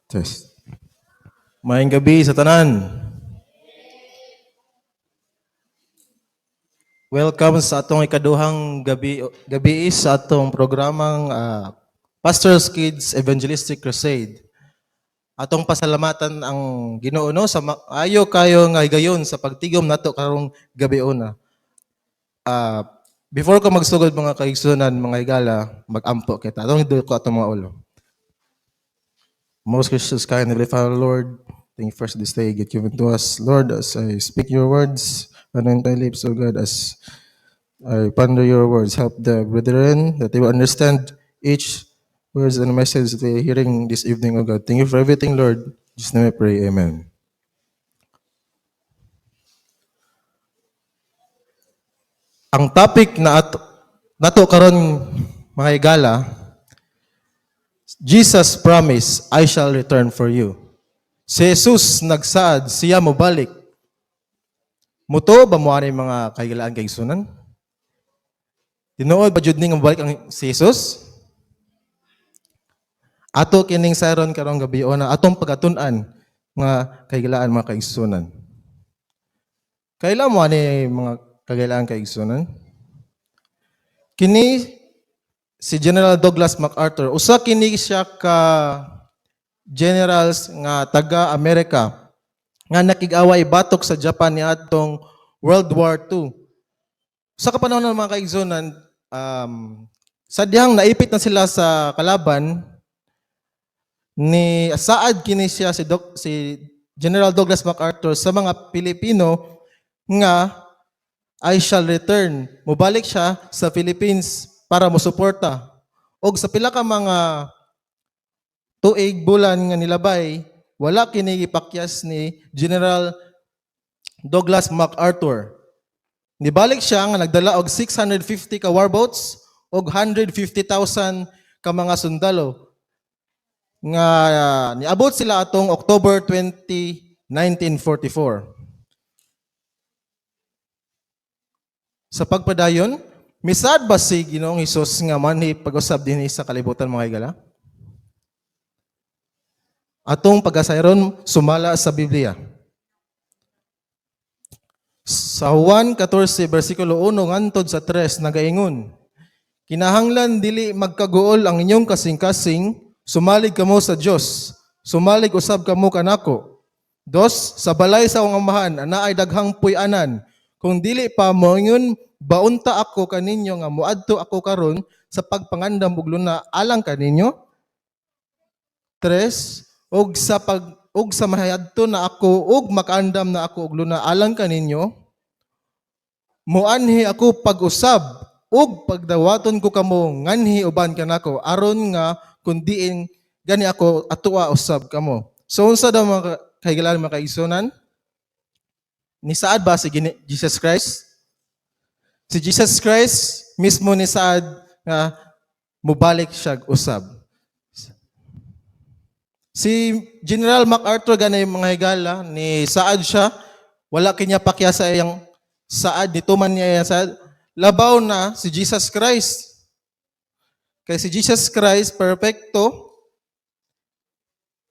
Test. Maayong gabi sa tanan. Welcome sa atong ikaduhang gabi sa atong programang Pastors Kids Evangelistic Crusade. Atong pasalamatan ang Ginoo no sa ayo kayo nga higayon sa pagtigom nato karong gabi una. Before ko magsugod mga kaigsunan, mga higala, mag-ampo kita. Atong idul ko atong mga ulo. Most gracious, kind, Heavenly Father, Lord, thank you for this day get given to us. Lord, as I speak your words, anoint my lips, O God, as I ponder your words. Help the brethren that they will understand each words and message that they are hearing this evening, O God. Thank you for everything, Lord. In Jesus' name I pray, Amen. Ang topic na nato karon mga higala, Jesus promise, I shall return for you. Si Jesus nagsaad, siya mo balik. Muto ba mo ani mga kahigalaan kay sunan? Tinuod ba jud ning mobalik ang si Jesus? Ato kining saron karong gabi o na atong pagatun-an mga kahigalaan mga kaigsunan. Kaila mo ani mga kahigalaan kaigsunan? Kini si General Douglas MacArthur, usa kini siya ka generals nga taga Amerika nga nakig-away batok sa Japan niadtong World War II. Sa kapanahon ng mga kaigsunan, sadyang naipit na sila sa kalaban ni saad kini siya si General Douglas MacArthur sa mga Pilipino nga I shall return. Mubalik siya sa Philippines para mosuporta. Og sa pila ka mga tuig bulan nga nilabay, wala kini gipakyas ni General Douglas MacArthur. Nibalik siya nga nagdala og 650 ka warboats og 150,000 ka mga sundalo nga niabot sila atong October 20, 1944. Sa pagpadayon, misad ba si Ginoong Hesus nga manhi pag-usab dinhi sa kalibutan mga higala? Atong pag-asayron sumala sa Biblia. Sa Juan 14 bersikulo 1 ngantod sa 3 nagaingon, kinahanglan dili magkaguol ang inyong kasing-kasing, sumalig kamo sa Dios, sumalig usab kamo kanako. Dos, sa balay sa akong amahan, anaay daghang puy-anan. Kung dili pa moingon, baunta ako kaninyo nga muadto ako karon sa pagpangandam ug luna alang kaninyo. 3, og sa mahayadto na ako ug makaandam na ako og luna alang kaninyo, muanhi ako pag-usab ug pagdawaton ko kamo nganhi uban kanako aron nga kun diin gani ako atua usab kamo. So unsa daw mga kahigalaan mga kaigsunan? Ni saad ba si Jesus Christ? Si Jesus Christ mismo ni saad nga mubalik siya usab. Si General MacArthur ganay mga higala ni saad siya, wala kanya pakya sa iyang saad, nituman niya saad, labaw na si Jesus Christ. Kay si Jesus Christ perfecto,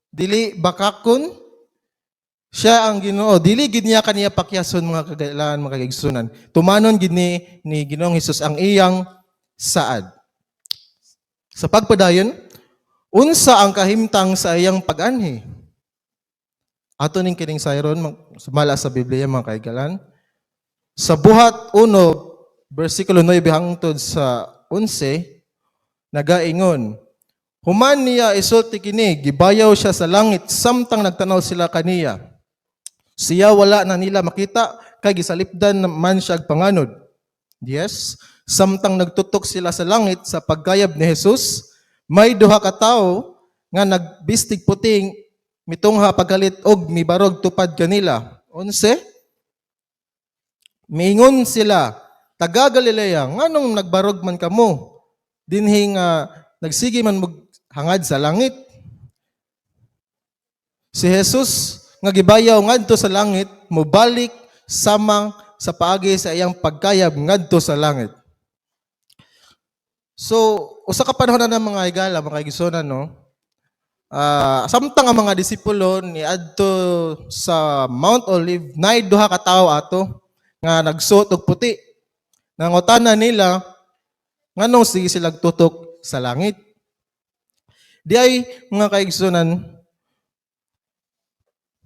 dili bakakon, siya ang Ginoo. Dili gid niya kaniya pakyason mga kagailan, mga kaigsunan. Tumanon gid ni Ginoong Hesus ang iyang saad. Sa pagpadayon, unsa ang kahimtang sa iyang pag-anhi? Ato ning kining sayron sumala sa Biblia mga kaigalan. Sa Buhat 1 bersikulo 9 hangtod sa 11 nagaingon, human niya isulti kini, gibayaw siya sa langit samtang nagtanaw sila kaniya. Siya wala na nila makita kay gisalipdan man siya panganod. Yes, samtang nagtutok sila sa langit sa paggayab ni Jesus, may duha ka tawo nga nagbistig puting mitungha pagalit og mibarog tupad kanila. 11, miingon sila, taga Galilea, nganong nagbarog man kamo? Dinhi nga nagsigi man hangad sa langit. Si Jesus nga gibayaw ngadto sa langit, mobalik samang sa paagi sa iyang pagkayab ngadto sa langit. So, usa ka panahon na ng mga higala, mga kaigsunan, no? Samtang ang mga disipulo ni adto sa Mount Olive, nay duha ka tawo ato nga nagsuot og puti. Nangutana nila nganong sige sila tutok sa langit. Di ay mga kaigsunan,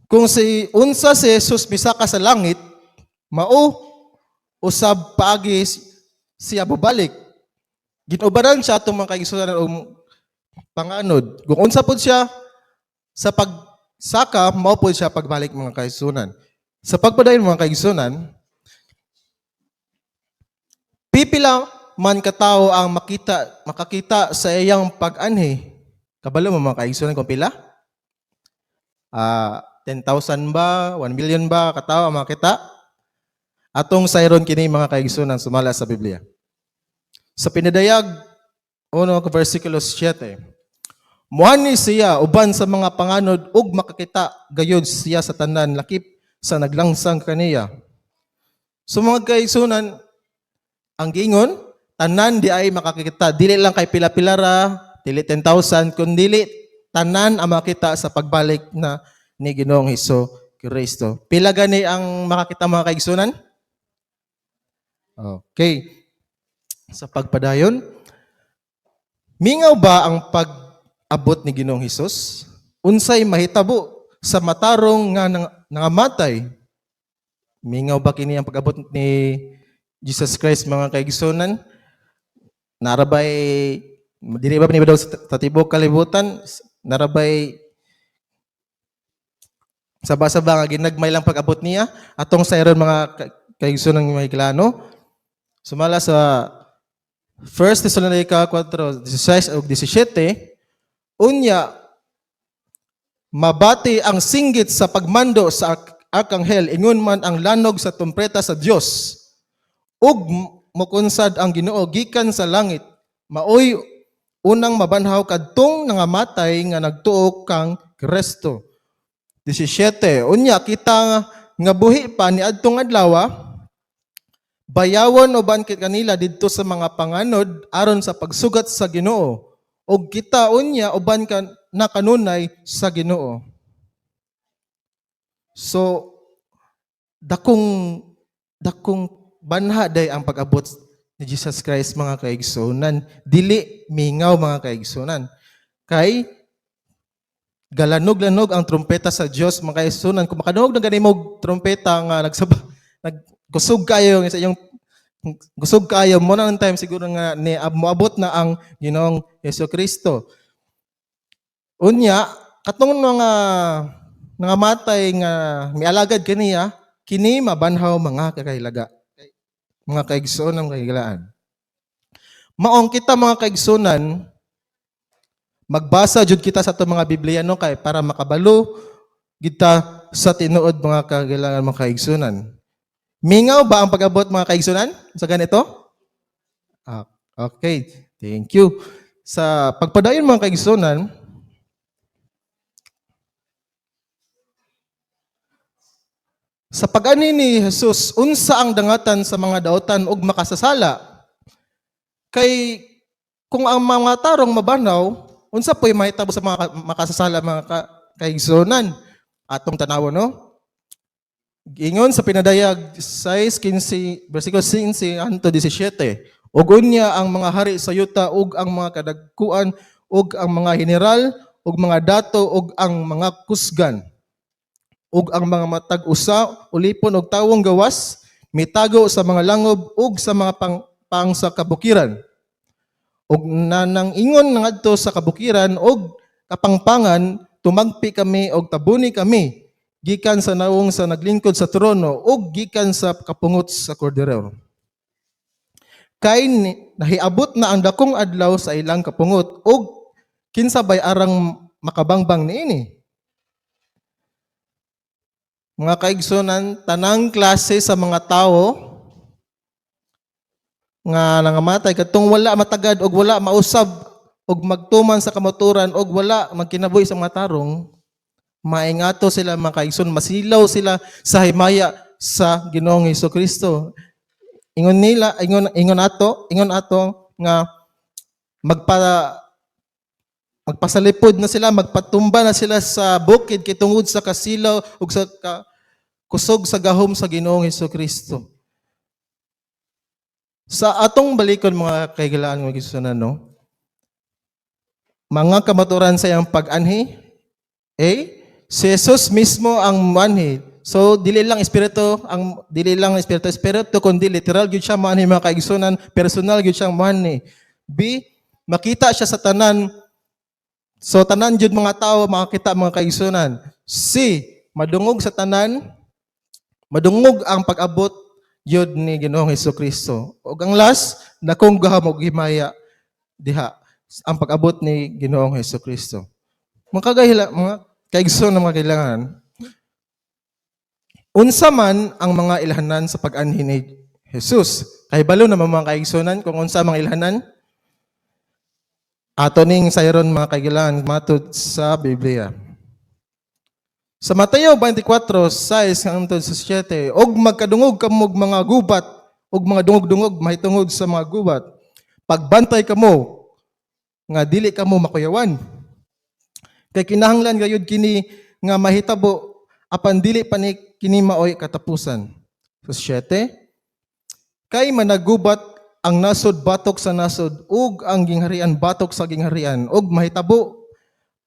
kung si unsa si Jesus misaka sa langit, mao usab paagi siya babalik. Ginubaran siya atong mga kaigsunan og panganod. Kung unsa pod siya sa pagsaka, mao pod siya pagbalik mga kaigsunan. Sa pagpadayon mga kaigsunan, pipila man katao ang makakita sa iyang pag-anhi. Kabalo mo mga kaigsunan kung pila? 10,000 ba? 1 million ba katao ang makita? Atong sayron kini mga kaigsunan sumala sa Biblia. Sa pinadayag 1 versikulo 7. Muani siya uban sa mga panganod ug makakita gayud siya sa tanan lakip sa naglangsang kaniya. So mga kaigsunan, ang giingon tanan di ay makakita, dili lang kay pila-pila ra, dili 10,000 kun dili tanan ang makita sa pagbalik na ni Ginoong Hesukristo. Pila gani ang makakita mga kaigsunan? Okay. Sa pagpadayon, mingaw ba ang pag-abot ni Ginoong Hesus? Unsay mahitabo sa matarong nga nangamatay? Mingaw ba kini ang pag-abot ni Jesus Christ mga kaigsunan? Narabay, dili ba pinibadaw sa tibok kalibutan? Narabay saba-saba nga ginagmay lang pag-abot niya atong sayron mga kaigsunan ng mahiglano. Sumala sa 1 Thessalonica 4:16 ug 17, unya mabati ang singgit sa pagmando sa arkanghel ingon man ang lanog sa tumpeta sa Dios ug mokunsad ang Ginoo gikan sa langit maoy unang mabanhaw kadtong nangamatay nga nagtuo kang Kristo. 17, unya kita nga buhi pa ni adtong adlaw, bayawon uban kanila didto sa mga panganod aron sa pagsugat sa Ginoo ug kita unya uban ka nakanunay sa Ginoo. So dakong banha day ang pag-abot ni Jesus Christ mga kaigsunan, dili mingaw mga kaigsunan. Kay galanog-lanog ang trumpeta sa Dios mga kaigsunan. Kung makanog na ganimog trumpeta nga kusog kayo sa iyong gusog kayo mo na ng time siguro nga ni moabot na ang Ginoong Hesukristo. Unya katong mga nangamatay nga mialagad kaniya kini mabanhaw mga kakailaga. Mga kaigsunan ng kahigalaan. Maong kita mga kaigsunan, magbasa jud kita sa itong mga Biblia no kay para makabalo kita sa tinuod mga kahigalaan mga kaigsunan. Mingaw ba ang pag-abot mga kaigsunan sa ganito? Okay, thank you. Sa pagpadayon mga kaigsunan, sa pag-ani ni Jesus, unsa ang dangatan sa mga daotan ug makasasala? Kay kung ang mga tarong mabanaw, unsa po'y mahitabo sa mga makasasala mga kaigsunan? Atong tanawon no? Ingon sa pinadayag 6:15 versikulo 15 hangtod 17. Ug unya ang mga hari sa yuta ug ang mga kadagkuan ug ang mga general ug mga dato ug ang mga kusgan ug ang mga matag usa ulipon og tawong gawas mitago sa mga langob ug sa mga pang sa kabukiran ug nanang ingon ngadto sa kabukiran ug kapangpangan tumagpi kami og tabuni kami gikan sa naong sa naglingkod sa trono ug gikan sa kapungot sa kordero kay nahiabot na ang dakong adlaw sa ilang kapungot ug kinsabay arang makabangbang niini. Mga kaigsunan, tanang klase sa mga tao nga nangamatay katong wala matagad og wala mausab og magtuman sa kamaturan og wala magkinabuhi sa mga tarong, maingato sila mga kaigsunan, masilaw sila sa himaya sa Ginoong Hesukristo. Ingon ato nga magpasalipod na sila, magpatumba na sila sa bukid kay tungod sa kasilaw ug sa kusog sa gahom sa Ginoong Hesukristo. Sa atong balikon mga kaigalaan mga gisunan, no? Mga kamaturan sa iyang pag-anhi, si Jesus mismo ang manhi. So dili lang espiritu kundi literal gyud siya manhi mga kaigsunan, personal gyud siyang manhi. B, makita siya sa tanan. So tanan jud mga tao makakita mga kaigsunan. C, madungog sa tanan, madungog ang pag-abot yun ni Ginoong Hesukristo. O ang last, nakong gaham og himaya diha ang pag-abot ni Ginoong Hesukristo. Mga kaigsoon na mga kailangan, unsa man ang mga ilhanan sa pag-anhi ni Jesus. Kahibalo na mga kaigsunan kung unsa mga ilhanan. Ato ning sayron mga kailangan matod sa Biblia. Sa Mateo 24:6 hangtod sa 7, og magkadungog kamog mga gubat, og mga dungog-dungog mahitungod sa mga gubat. Pagbantay kamo nga dili kamo makuyawan. Kay kinahanglan gayud kini nga mahitabo apan dili pa ni kini maoy katapusan. Sa 7, kay managubat ang nasod batok sa nasod ug ang gingharian batok sa gingharian ug mahitabo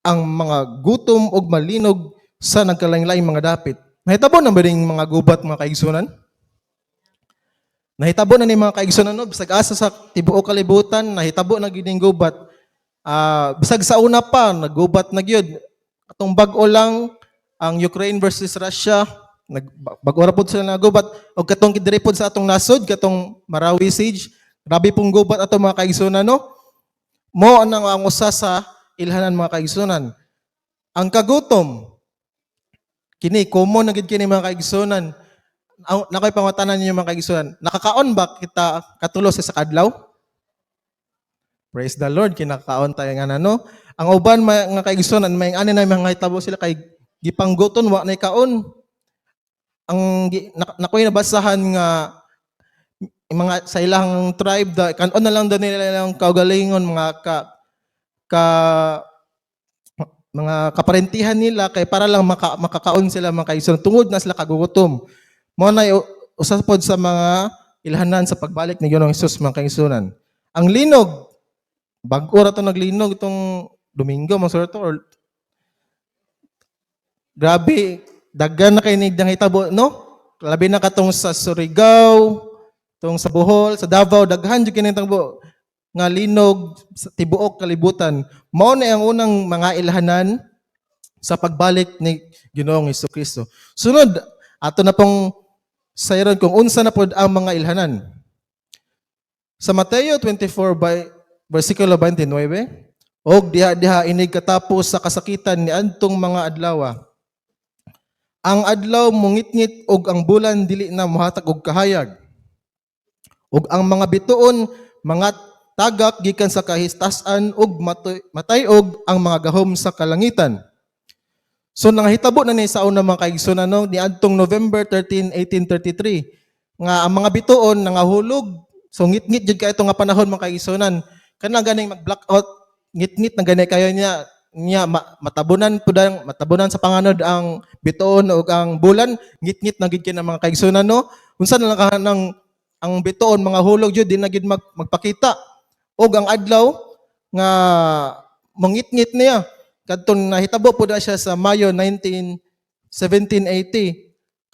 ang mga gutom ug malinog sa nagkalain-laing mga dapit. Nahitabo na ba ring mga gubat mga kaigsunan? Nahitabo na ni mga kaigsunan no, bisag asa sa tibuok kalibutan, nahitabo na gyud ning gubat. Bisag sa una pa naggubat na gyud. Atong bag-o lang ang Ukraine versus Russia, bag-o ra pud sila nagubat og katong diri pud sa atong nasod, katong Marawi siege, grabe pong gubat ato mga kaigsunan no. Mo ang usa sa ilhanan mga kaigsunan. Ang kagutom, kini common na gid kini mga kaigsunan. Nakoy pangutanan ninyo mga kaigsunan. Nakakaon ba kita katulo sa kadlaw? Praise the Lord, kinakaon tayo nga no. Ang uban mga kaigsunan, may ani na mga hitabo sila kay gipangguton wa nay kaon. Ang nakoy nabasahan nga mga sa ilang tribe kanon na lang daw nila ang kaugalingon mga kaparentihan nila kay para lang makakaon sila mga kaigsunan tungod na sila kagugutom. Mo na usa pod sa mga ilhanan sa pagbalik ni Ginoong Hesus mga kaigsunan. Ang linog, bag-o ra to naglinog itong Domingo mga sir to or grabe daghan na kay nigdang hitabo no? Labi na katong sa Surigao, tong sa Bohol, sa Davao daghan jud kini tangbo nga linog sa tibuok kalibutan. Mao na ang unang mga ilhanan sa pagbalik ni Ginoong Hesukristo. Sunod, ato na pong sayron kung unsa na pod ang mga ilhanan. Sa Mateo 24 versikulo 29, og diha inig katapos sa kasakitan ni adtong mga adlaw. Ang adlaw mungitngit og ang bulan dili na mohatag og kahayag. Og ang mga bituon mga tagak gikan sa kahistasan ug matayog ang mga gahom sa kalangitan. So nangahitabo na ni sa una mga kaigsunan no ni adtong November 13, 1833 nga ang mga bituon nangahulog. So ngitngit jud kay ito nga panahon mga kaigsunan. Kana ganing mag-blackout, ngitngit na gani kayo niya matabunan sa panganod ang bituon ug ang bulan, ngitngit na gid kay mga kaigsunan no. Unsa na lang kanang ang bituon mga hulog jud di na gid magpakita. Og ang adlaw nga mangitngit niya kadtong nahitabo pud siya sa Mayo 1780.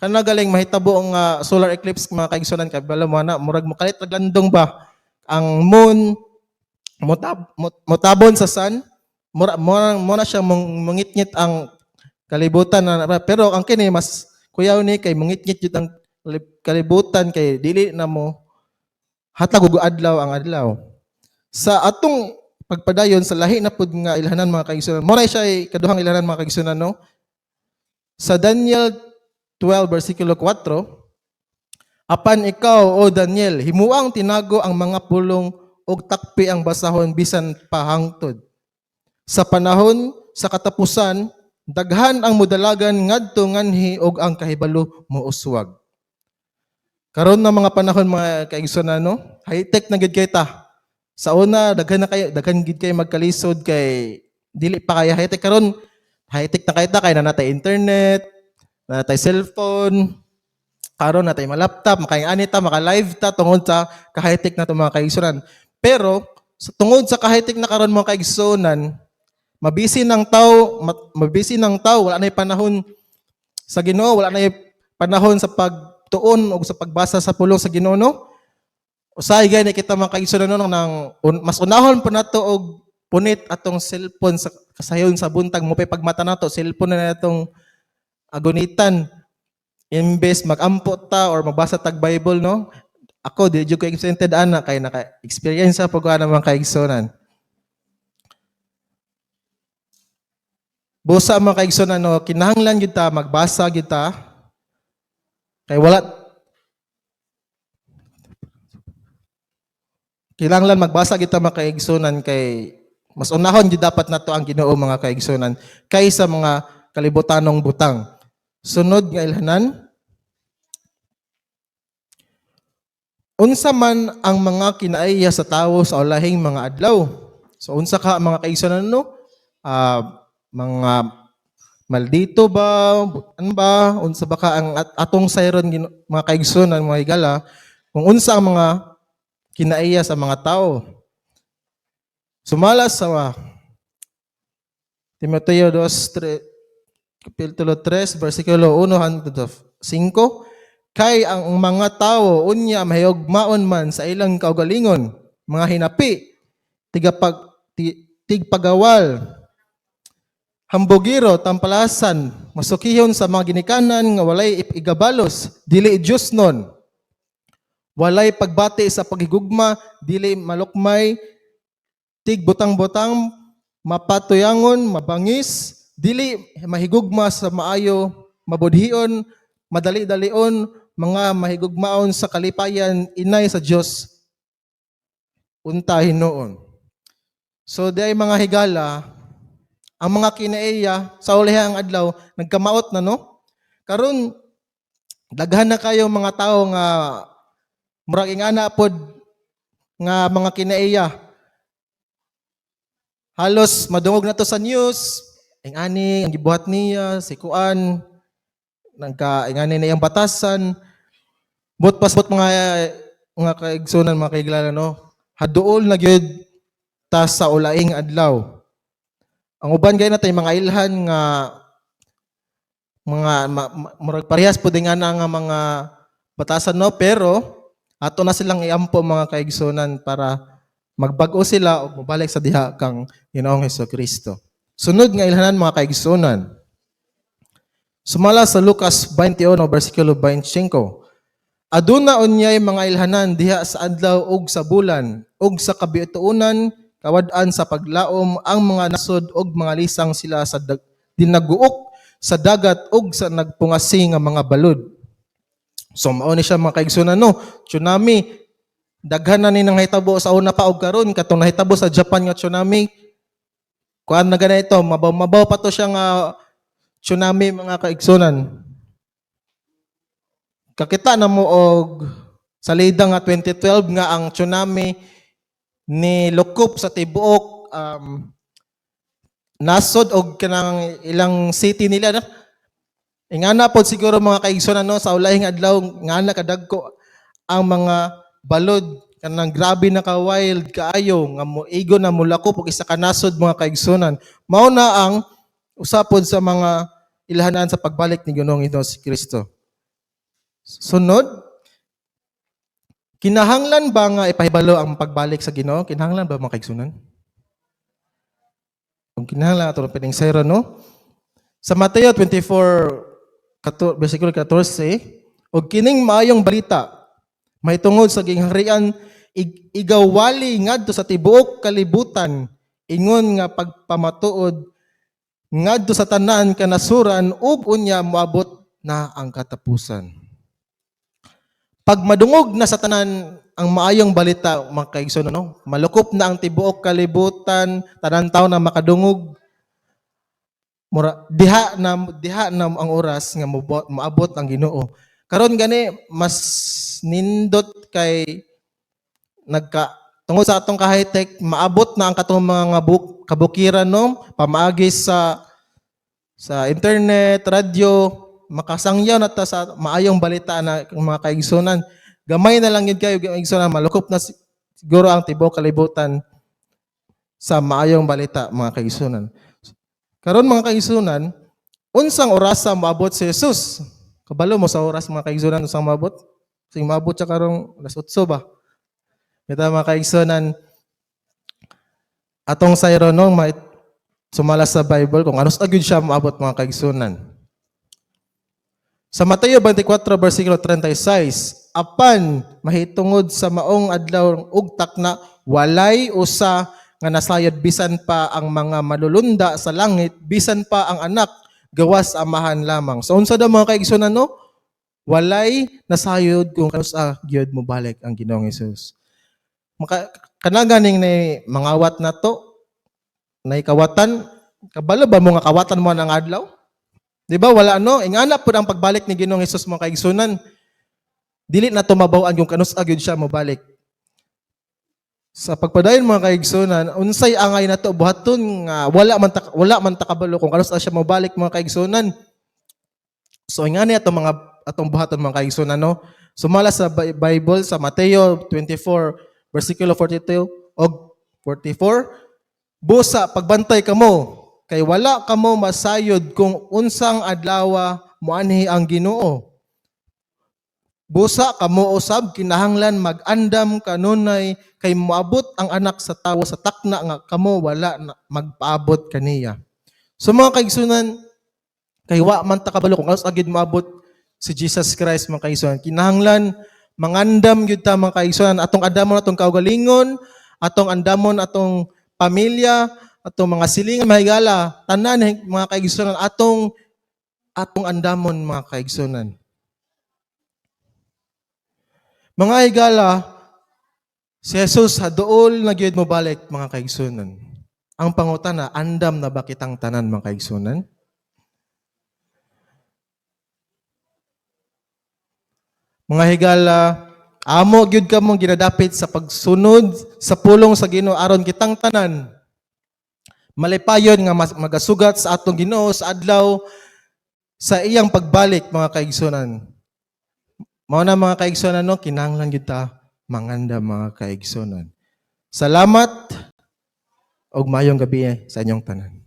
Kana galing mahitabo ang solar eclipse mga kaigsunan kay bala mo na murag mokalit landong ba ang moon motabon sa sun mo na siya mangitngit ang kalibutan pero ang kini mas kuyaw ni kay mangitngit jud ang kalibutan kay dili na mo hatag og adlaw ang adlaw. Sa atong pagpadayon sa lahi na pud nga ilhanan mga kaigsunan. Mo na siya kaduhang ilhanan mga kaigsunan no. Sa Daniel 12 versikulo 4, apan ikaw o Daniel, himuang tinago ang mga pulong ug takpi ang basahon bisan pahangtod. Sa panahon sa katapusan, daghan ang mudalagan ngadto nganhi ug ang kahibalo mouswag. Karon na mga panahon mga kaigsunan no, high-tech na gid kay ta. Sa una daghan gid kay magkalisod kay dili pa kaya high-tech karon. High-tech na kay na natay internet, na natay cellphone, karon natay mga laptop, makaingani ta, maka-live ta tungod sa ka-high-tech na to mga kaigsunan. Pero tungod sa ka-high-tech na karon mga kaigsunan, mabisi ng tao, wala na panahon sa Ginoo, wala na panahon sa pagtuon o sa pagbasa sa pulong sa Ginoo, no? Usahay gani kita mga kaigsunan no nang mas unahon pa nato og punit atong cellphone sa kasayon sa buntag mo pay pagmata nato cellphone na natong agunitan imbes magampo ta or magbasa tag Bible, no? Ako di jud ko exempted ana kay naka-experience sa pag mga kaigsunan. Busa mga kaigsunan no, kinahanglan gyud ta magbasa gyud ta kay kinahanglan magbasa gyud ta mga kaigsunan kay mas unahon gyud dapat nato ang Ginoo mga kaigsunan kaysa mga kalibutanong butang. Sunod nga ilhanan, unsa man ang mga kinaiya sa tawo sa ulahing mga adlaw. So unsa ka mga kaigsunan no? Mga maldito ba? Ano ba? Unsa ba ka ang atong sayron mga kaigsunan mga higala kung unsa ang mga kinaiya sa mga tao. Sumala sa Timoteo 2, kapitulo 3, versikulo 1 hangtod 5, kay ang mga tao unya mahigugmaon man sa ilang kaugalingon, mga hinapi, tigpagawal, hambugiro, tampalasan, masukihon sa mga ginikanan nga walay igabalos, dili Diyosnon, walay pagbati sa paghigugma, dili malukmay, tigbutang-butang, mapatuyangon, mabangis, dili mahigugma sa maayo, mabudhion, madali-dalion, mga mahigugmaon sa kalipayan, inay sa Dios untahin noon. So di ay mga higala, ang mga kinaiya sa ulihang adlaw nagkamaot na no. Karon daghan na kayo mga tao nga murag ingana pod nga mga kinaiya. Halos madungog na to sa news, ingani ang gibuhat niya si kuan ingani na iyang batasan. But pasbot mga kaigsunan mga kaiglalan no. Haduol na gyud ta sa ulaing adlaw. Ang uban gay natay mga ilhan nga mga murag parehas pud nga na nga mga batasan no, pero ato na silang iampo mga kaigsunan para magbag-o sila o mabalik sa diha kang Ginoong Hesukristo. Sunod nga ilhanan mga kaigsunan. Sumala sa Lucas 21 versikulo 25. Aduna unyay mga ilhanan diha sa adlaw ug sa bulan ug sa kabituonan kawad-an sa paglaom ang mga nasod ug mga lisang sila sa dinaguok sa dagat ug sa nagpungasi nga mga balod. So mao ni siya mga kaigsunan no, tsunami. Daghan na ni nang hitabo sa una pa og karon katong nahitabo sa Japan nga tsunami. Kuan na ganay ito, mabaw pa to siya nga tsunami mga kaigsunan. Kakita na mo og salida nga 2012 nga ang tsunami ni lukop sa tibuok nasod og kanang ilang city nila no? Ingana pod siguro mga kaigsunan no sa ulahing adlaw ngana kadagko ang mga balod kanang grabe na ka wild kaayo nga moigo na mulakop og isa ka nasod mga kaigsunan. Mao na ang usapod sa mga ilhanan sa pagbalik ni Ginoong Hesukristo. Sunod, kinahanglan ba nga ipahibalo ang pagbalik sa Ginoo? Kinahanglan ba mga kaigsunan? Kung kinahanglan ato pining zero no? Sa Mateo 24 versikulo 14, og kining maayong balita mahitungod sa gingharian igawali ngadto sa tibuok kalibutan ingon nga pagpamatuod ngadto sa tanan kanasuran ug unya moabot na ang katapusan. Pag madungog na sa tanan ang maayong balita mga kaigsunan no, malukop na ang tibuok kalibutan, tanan tawo na makadungog. Diha na ang oras nga moabot ang Ginoo. Karon gani mas nindot kay tungod sa atong ka-high-tech, maabot na ang katong mga kabukiran no, pamaagi sa internet, radyo, makasangyaw na ta sa maayong balita na mga kaigsunan. Gamay na lang yun kayo, kaigsunan, malukop na siguro ang tibok kalibutan sa maayong balita, mga kaigsunan. Karon mga kaigsunan, unsang orasa maabot si Jesus? Kabalo mo sa oras mga kaigsunan, unsang maabot? Sing maabot siya karong alas 8 ba? Kita mga kaigsunan, atong sayro no, sumalas sa Bible kung anos agad siya maabot mga kaigsunan. Sa Mateo 24 versikulo 36, apan mahitungod sa maong adlaw ug takna walay usa nga nasayod bisan pa ang mga malulunda sa langit, bisan pa ang anak gawas amahan lamang. So unsa daw mga kaigsunan no? Walay nasayod kung kanusa gyud mo balik ang Ginoong Hesus. Kanaganing ni mangawat na to, na ikawatan, kabalo ba mo nga kawatan mo ng adlaw? Di ba wala no? Ingana po ang pagbalik ni Ginoong Hesus mga kaigsunan. Dili na tumabawan yung kanusa gyud siya mo balik. Sa pagpadayon mga kaigsunan, unsay angay na to buhaton nga wala man ta kabalo kung kanusa siya mo balik mga kaigsunan. So ingani atong buhaton mga kaigsunan no. Sumala sa Bible sa Mateo 24 versikulo 42 o 44, busa pagbantay kamo kay wala kamo masayod kung unsang adlaw moanhi ang Ginoo. Busa kamo usab kinahanglan mag-andam kanunay kay moabot ang anak sa tawo sa takna nga kamo wala na magpaabot kaniya. So mga kaigsunan, kay wa man ta kabalo kung anos agid moabot si Jesus Christ mga kaigsunan. Kinahanglan mangandam gyud ta mga kaigsunan, atong andamon atong kaugalingon, atong andamon atong pamilya, atong mga silingan mahigala, tanan mga kaigsunan atong andamon mga kaigsunan. Mga higala, si Jesus haduol na gyud mo balik mga kaigsunan. Ang pangutana, andam na ba kitang tanan mga kaigsunan? Mga higala, amo gyud ka mong ginadapit sa pagsunod sa pulong sa Ginoo aron kitang tanan. Malipayon nga magasugat sa atong Ginoo sa adlaw sa iyang pagbalik mga kaigsunan. Mao na mga kaigsunan no, kinahanglan gyud ta manganda mga kaigsunan. Salamat og maayong gabi sa inyong tanan.